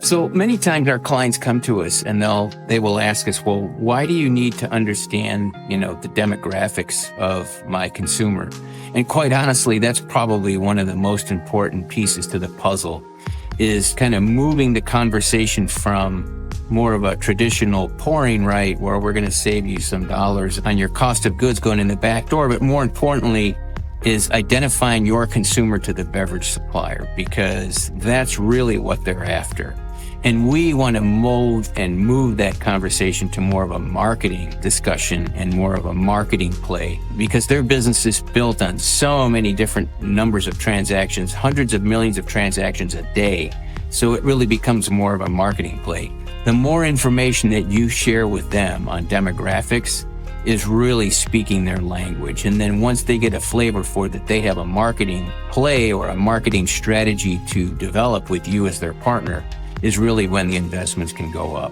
So many times our clients come to us and they will ask us, well, why do you need to understand, the demographics of my consumer? And quite honestly, that's probably one of the most important pieces to the puzzle, is kind of moving the conversation from more of a traditional pouring right, where we're going to save you some dollars on your cost of goods going in the back door, but more importantly, is identifying your consumer to the beverage supplier, because that's really what they're after. And we want to mold and move that conversation to more of a marketing discussion and more of a marketing play, because their business is built on so many different numbers of transactions, hundreds of millions of transactions a day. So it really becomes more of a marketing play. The more information that you share with them on demographics is really speaking their language. And then once they get a flavor for that, they have a marketing play or a marketing strategy to develop with you as their partner, is really when the investments can go up.